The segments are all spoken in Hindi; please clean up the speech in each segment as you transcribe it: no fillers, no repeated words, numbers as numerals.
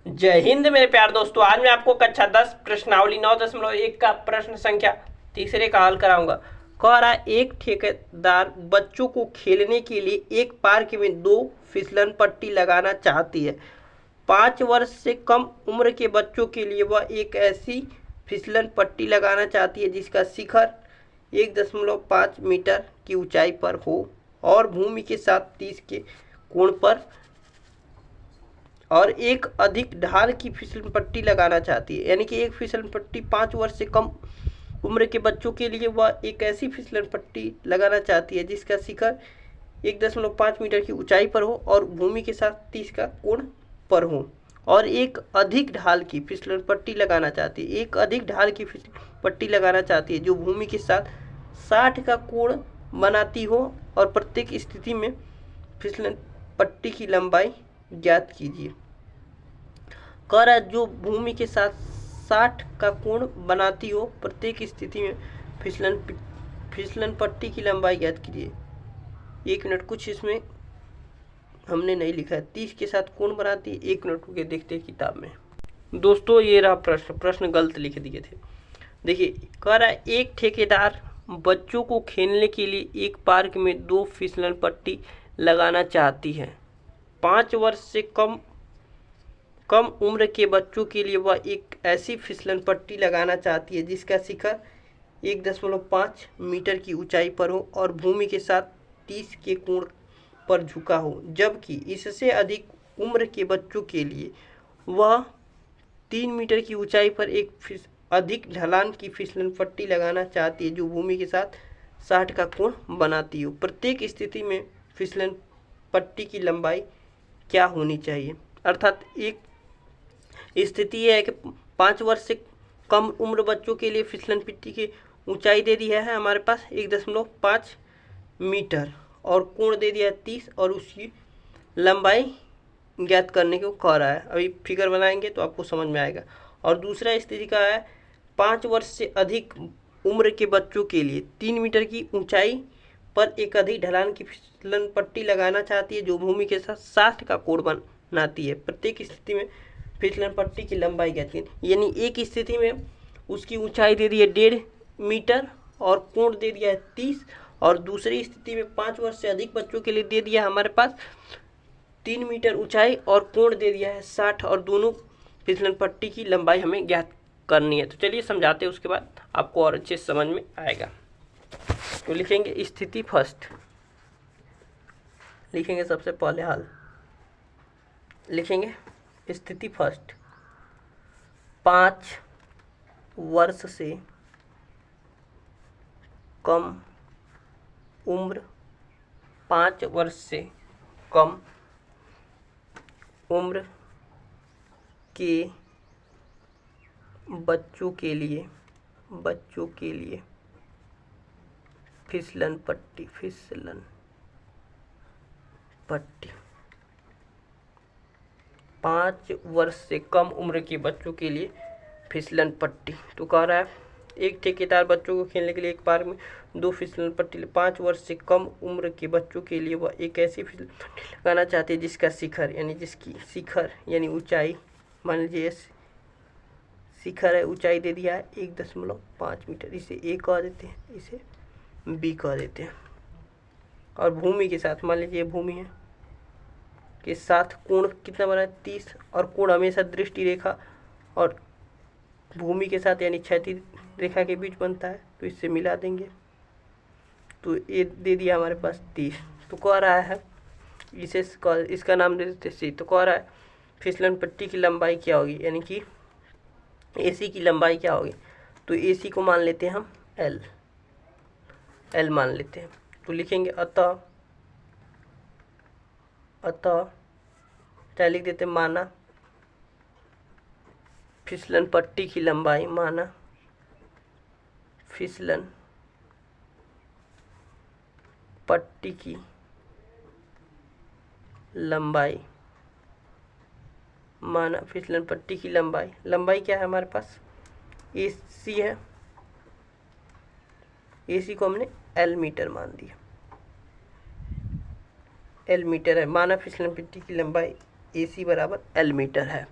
जय हिंद मेरे प्यार दोस्तों। आज मैं आपको कक्षा 10 प्रश्नावली 9.1 का प्रश्न संख्या तीसरे का हल कराऊंगा। कह रहा है, एक ठेकेदार बच्चों को खेलने के लिए एक पार्क में 2 फिसलन पट्टी लगाना चाहती है। 5 वर्ष से कम उम्र के बच्चों के लिए वह एक ऐसी फिसलन पट्टी लगाना चाहती है जिसका शिखर 1.5 मीटर की ऊंचाई पर हो और भूमि के साथ 30 के कोण पर, और एक अधिक ढाल की फिसलन पट्टी लगाना चाहती है। यानी कि एक फिसलन पट्टी 5 वर्ष से कम उम्र के बच्चों के लिए वह एक ऐसी फिसलन पट्टी लगाना चाहती है जिसका शिखर 1.5 मीटर की ऊंचाई पर हो और भूमि के साथ 30 का कोण पर हो, और एक अधिक ढाल की फिसलन पट्टी लगाना चाहती है। एक अधिक ढाल की फिसलन पट्टी लगाना चाहती है जो भूमि के साथ 60 का कोण बनाती हो, और प्रत्येक स्थिति में फिसलन पट्टी की लंबाई ज्ञात कीजिए। कह रहा है, जो भूमि के साथ 60 का कोण बनाती हो, प्रत्येक स्थिति में फिसलन पट्टी की लंबाई ज्ञात कीजिए। 1 मिनट, कुछ इसमें हमने नहीं लिखा है। 30 के साथ कोण बनाती है। 1 मिनट रुके, देखते हैं किताब में। दोस्तों ये रहा प्रश्न गलत लिख दिए थे। देखिए, कह रहा है, एक ठेकेदार बच्चों को खेलने के लिए एक पार्क में 2 फिसलन पट्टी लगाना चाहती है। 5 वर्ष से कम उम्र के बच्चों के लिए वह एक ऐसी फिसलन पट्टी लगाना चाहती है जिसका शिखर 1.5 मीटर की ऊंचाई पर हो और भूमि के साथ 30 के कोण पर झुका हो, जबकि इससे अधिक उम्र के बच्चों के लिए वह 3 मीटर की ऊंचाई पर एक अधिक ढलान की फिसलन पट्टी लगाना चाहती है जो भूमि के साथ 60 का कोण बनाती हो। प्रत्येक स्थिति में फिसलन पट्टी की लंबाई क्या होनी चाहिए। अर्थात एक स्थिति यह है कि 5 वर्ष से कम उम्र बच्चों के लिए फिसलन पट्टी की ऊंचाई दे दी है हमारे पास 1.5 मीटर, और कोण दे दिया है 30, और उसकी लंबाई ज्ञात करने को कह रहा है। अभी फिगर बनाएंगे तो आपको समझ में आएगा। और दूसरा स्थिति का है, 5 वर्ष से अधिक उम्र के बच्चों के लिए 3 मीटर की ऊंचाई पर एक अधिक ढलान की फिसलन पट्टी लगाना चाहती है जो भूमि के साथ 60 का कोण बनाती है। प्रत्येक स्थिति में फिसलन पट्टी की लंबाई ज्ञात है। यानी एक स्थिति में उसकी ऊंचाई दे दी है 1.5 मीटर और कोण दे दिया है 30, और दूसरी स्थिति में 5 वर्ष से अधिक बच्चों के लिए दे दिया हमारे पास 3 मीटर ऊंचाई और कोण दे दिया है 60, और दोनों फिसलन पट्टी की लंबाई हमें ज्ञात करनी है। तो चलिए समझाते हैं, उसके बाद आपको और अच्छे समझ में आएगा। तो लिखेंगे स्थिति फर्स्ट, लिखेंगे सबसे पहले हल, लिखेंगे स्थिति फर्स्ट। 5 वर्ष से कम उम्र, 5 वर्ष से कम उम्र के बच्चों के लिए फिसलन पट्टी 5 वर्ष से कम उम्र के बच्चों के लिए फिसलन पट्टी। तो कह रहा है, एक ठेकेदार बच्चों को खेलने के लिए एक पार्क में 2 फिसलन पट्टी 5 वर्ष से कम उम्र के बच्चों के लिए वह एक ऐसी फिसलन पट्टी लगाना चाहती है जिसका शिखर यानी ऊंचाई, मान लीजिए शिखर है, ऊंचाई दे दिया है 1.5 मीटर। इसे ए कह देते हैं, इसे बी कह देते हैं। और भूमि के साथ, मान लीजिए भूमि है, के साथ कोण कितना बना है 30, और कोण हमेशा दृष्टि रेखा और भूमि के साथ यानी क्षैतिज रेखा के बीच बनता है, तो इससे मिला देंगे। तो ये दे दिया हमारे पास 30। तो कह रहा है, इसका नाम दे देते सी। तो कह रहा है, फिसलन पट्टी की लंबाई क्या होगी, यानी कि एसी की लंबाई क्या होगी। तो एसी को मान लेते हैं हम एल मान लेते हैं। तो लिखेंगे अतः क्या लिख देते हैं, माना फिसलन पट्टी की लंबाई, माना फिसलन पट्टी की लंबाई, माना फिसलन पट्टी की लंबाई क्या है हमारे पास, एसी है, एसी को हमने एल मीटर मान दिया, एल मीटर है। माना फिसलन पट्टी की लंबाई AC बराबर एल मीटर है।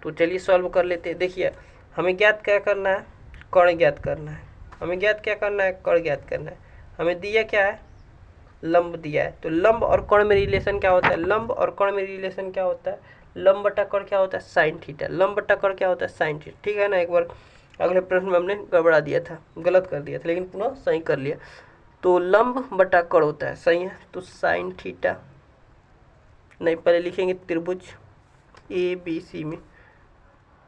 तो चलिए सॉल्व कर लेते हैं। देखिए हमें ज्ञात क्या करना है, कर्ण ज्ञात करना है। हमें ज्ञात क्या करना है, कर्ण ज्ञात करना है। हमें दिया क्या है, लंब दिया है। तो लंब और कर्ण में रिलेशन क्या होता है, लंब और कर्ण में रिलेशन क्या होता है, लंब बटा कर्ण क्या होता है, साइन थीटा। लंब बटा कर्ण क्या होता है, साइन थीटा। ठीक है ना। एक बार अगले प्रश्न में हमने गड़बड़ा दिया था, गलत कर दिया था, लेकिन पुनः सही कर लिया। तो लंब बटा कर्ण होता है, सही है। तो साइन थीटा, नहीं पहले लिखेंगे त्रिभुज ए बी सी में,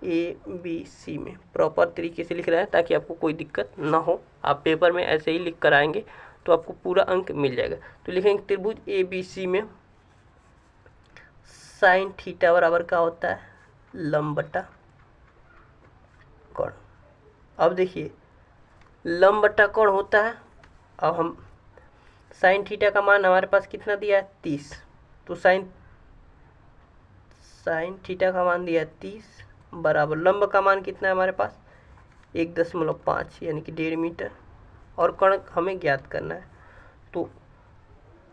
ए बी सी में प्रॉपर तरीके से लिख रहा है ताकि आपको कोई दिक्कत ना हो। आप पेपर में ऐसे ही लिख कर आएंगे तो आपको पूरा अंक मिल जाएगा। तो लिखेंगे त्रिभुज ए बी सी में साइन थीटा बराबर क्या होता है, लंब बटा कर्ण। अब देखिए लंब बटा कर्ण होता है। अब हम साइन थीटा का मान हमारे पास कितना दिया है, 30। तो साइन थीटा का मान दिया है 30 बराबर लंब का मान कितना है हमारे पास, 1.5 यानी कि 1.5 मीटर। और कर्ण हमें ज्ञात करना है। तो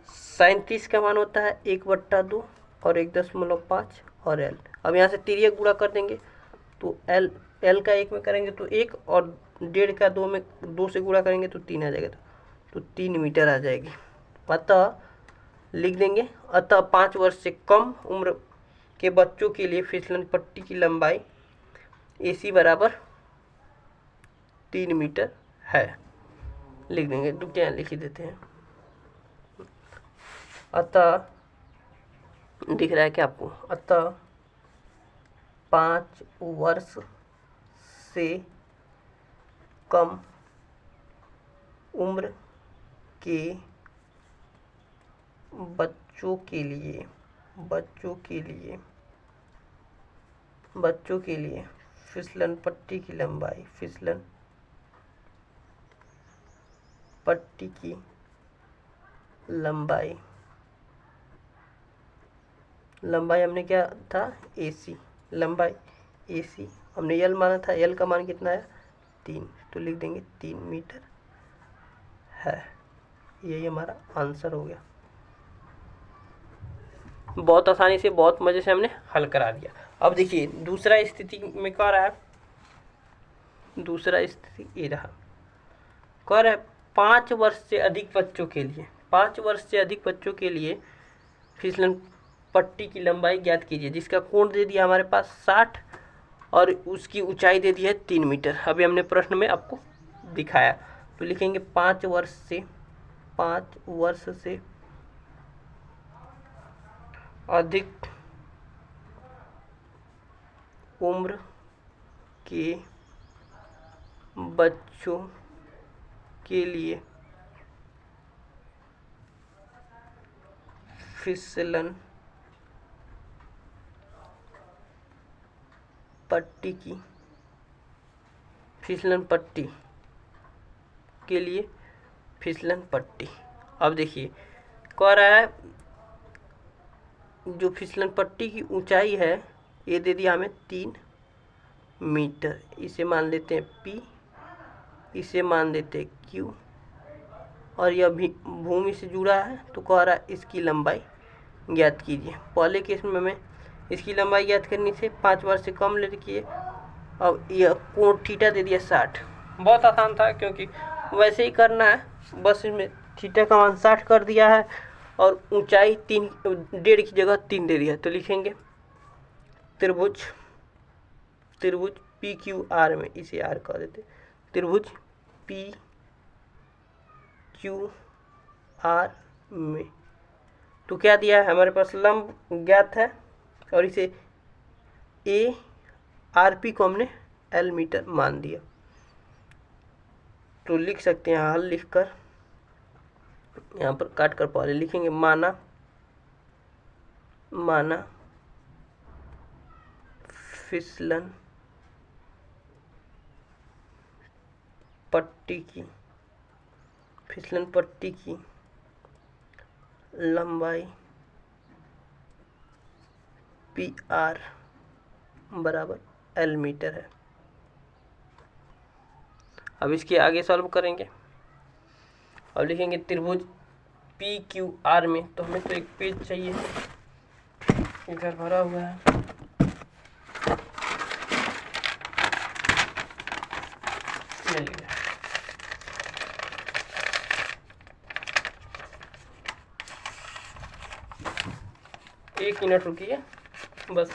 साइन 30 का मान होता है 1/2 और 1.5 और एल। अब यहाँ से तिर्यक गुणा कर देंगे तो एल का 1 में करेंगे तो 1 और 1.5 का 2 में 2 से गुणा करेंगे तो 3 आ जाएगा। तो 3 मीटर आ जाएगी। अतः लिख देंगे, अतः 5 वर्ष से कम उम्र के बच्चों के लिए फिसलन पट्टी की लंबाई AC बराबर 3 मीटर है। लिख देंगे, दुटियाँ लिख ही देते हैं। अतः दिख रहा है क्या आपको, अतः 5 वर्ष से कम उम्र के बच्चों के लिए फिसलन पट्टी की लंबाई, फिसलन पट्टी की लंबाई हमने क्या था, AC लंबाई AC हमने एल माना था। एल का मान कितना है, 3। तो लिख देंगे 3 मीटर है। यही हमारा आंसर हो गया। बहुत आसानी से, बहुत मजे से हमने हल करा दिया। अब देखिए दूसरा स्थिति में क्या रहा है, दूसरा स्थिति ये रहा, कह रहा है 5 वर्ष से अधिक बच्चों के लिए, 5 वर्ष से अधिक बच्चों के लिए फिसलन पट्टी की लंबाई ज्ञात कीजिए, जिसका कोण दे दिया हमारे पास 60 और उसकी ऊंचाई दे दी है 3 मीटर। अभी हमने प्रश्न में आपको दिखाया। तो लिखेंगे 5 वर्ष से अधिक उम्र के बच्चों के लिए फिसलन पट्टी के लिए फिसलन पट्टी। अब देखिए कह रहा है जो फिसलन पट्टी की ऊंचाई है ये दे दिया हमें 3 मीटर। इसे मान लेते हैं P, इसे मान देते हैं Q, और यह भी भूमि से जुड़ा है। तो कह रहा है इसकी लंबाई ज्ञात कीजिए। पहले केस में हमें इसकी लंबाई ज्ञात करनी थी, 5 वर्ष से कम लेके। अब यह कोण थीटा दे दिया 60। बहुत आसान था क्योंकि वैसे ही करना है, बस इसमें थीटा का मान 60 कर दिया है और ऊंचाई 1.5 की जगह 3 दे दिया। तो लिखेंगे त्रिभुज PQR में, इसे R कह देते, त्रिभुज PQR में। तो क्या दिया है हमारे पास, लंब ज्ञात है और इसे ARP को हमने L मीटर मान दिया। तो लिख सकते हैं हल लिखकर, यहाँ पर काट कर पहले लिखेंगे माना फिसलन पट्टी की लंबाई PR बराबर L मीटर है। अब इसके आगे सॉल्व करेंगे। अब लिखेंगे त्रिभुज PQR में। तो हमें तो एक पेज चाहिए, इधर भरा हुआ है। एक मिनट रुकिए, बस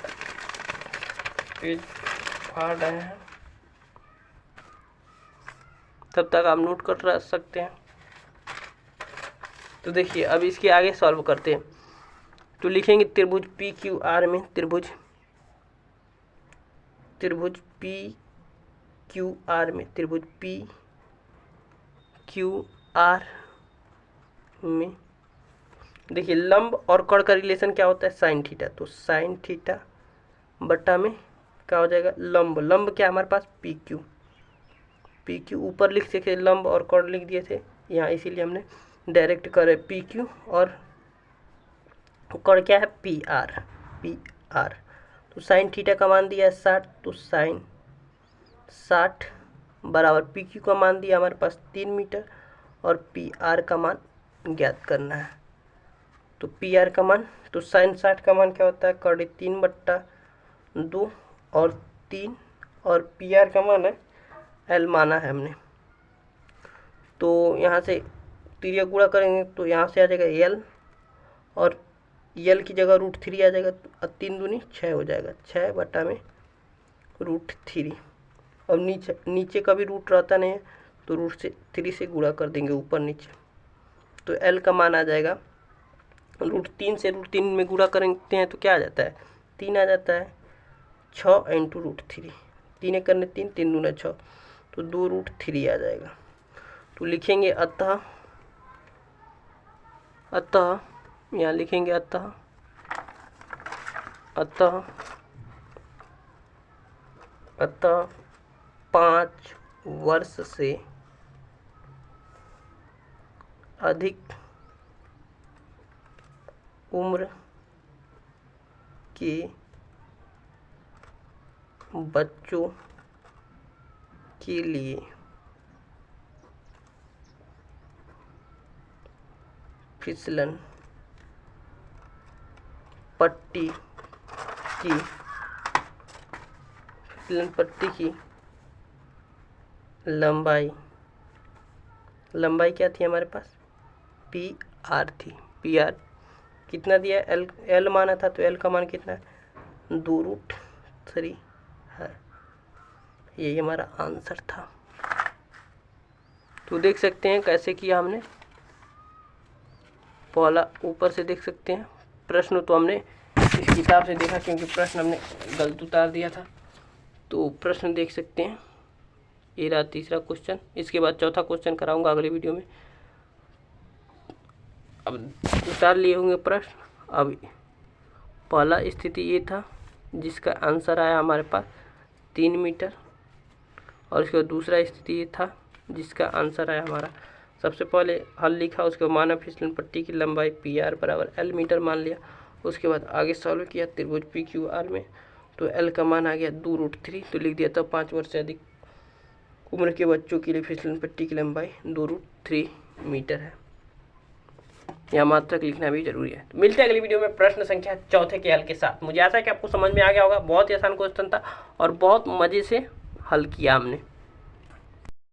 पेज फाड़ रहे हैं, तब तक आप नोट कर सकते हैं। तो देखिए अब इसके आगे सॉल्व करते हैं। तो लिखेंगे त्रिभुज पी क्यू आर में, त्रिभुज पी क्यू आर में, त्रिभुज पी क्यू आर में देखिए लंब और कर्ण का रिलेशन क्या होता है, साइन थीटा। तो साइन थीटा बट्टा में क्या हो जाएगा, लंब। लंब क्या हमारे पास, पी क्यू ऊपर लिख सके, लंब और कर्ण लिख दिए थे यहाँ, इसीलिए हमने डायरेक्ट करे पी क्यू, और कर्ण क्या है, पी आर। तो साइन थीटा का मान दिया है 60, तो साइन 60 बराबर पी क्यू का मान दिया हमारे पास 3 मीटर, और पी आर का मान ज्ञात करना है। तो पी आर का मान, तो साइन 60 का मान क्या होता है, कर्ण 3/2 और 3, और पी आर का मान है एल माना है हमने। तो यहाँ से तिर्यक गुणा करेंगे तो यहाँ से आ जाएगा एल, और यल की जगह √3 आ जाएगा, तो 3 दूनी 6 हो जाएगा, 6/√3। अब नीचे का भी रूट रहता नहीं है, तो √3 से गुणा कर देंगे ऊपर नीचे। तो एल का मान आ जाएगा, √3 से √3 में गुणा करते हैं तो क्या आ जाता है, 3 आ जाता है, 6 × √3, 3 करने 3, 3 दूना 6, तो 2√3 आ जाएगा। तो लिखेंगे अतः यहाँ लिखेंगे अतः 5 वर्ष से अधिक उम्र के बच्चों के लिए फिसलन पट्टी की लंबाई क्या थी हमारे पास, पी आर थी। पी आर कितना दिया, एल माना था, तो एल का मान कितना है, 2√3 है। यही हमारा आंसर था। तो देख सकते हैं कैसे किया हमने, पहला ऊपर से देख सकते हैं। प्रश्न तो हमने इस किताब से देखा, क्योंकि प्रश्न हमने गलत उतार दिया था। तो प्रश्न देख सकते हैं, ये रहा तीसरा क्वेश्चन। इसके बाद चौथा क्वेश्चन कराऊंगा अगले वीडियो में। अब उतार लिए होंगे प्रश्न। अब पहला स्थिति ये था जिसका आंसर आया हमारे पास 3 मीटर, और इसके बाद दूसरा स्थिति ये था जिसका आंसर आया हमारा, सबसे पहले हल लिखा, उसके बाद मानव फिसलन पट्टी की लंबाई पी आर बराबर एल मीटर मान लिया। उसके बाद आगे सॉल्व किया त्रिभुज पी क्यू आर में, तो एल का मान आ गया 2√3, तो लिख दिया था 5 वर्ष से अधिक उम्र के बच्चों के लिए फिसलन पट्टी की लंबाई 2√3 मीटर है। यहाँ मात्रक लिखना भी जरूरी है। तो मिलते हैं अगली वीडियो में प्रश्न संख्या 4 के हल के साथ। मुझे आशा है कि आपको समझ में आ गया होगा। बहुत ही आसान क्वेश्चन था और बहुत मज़े से हल किया हमने।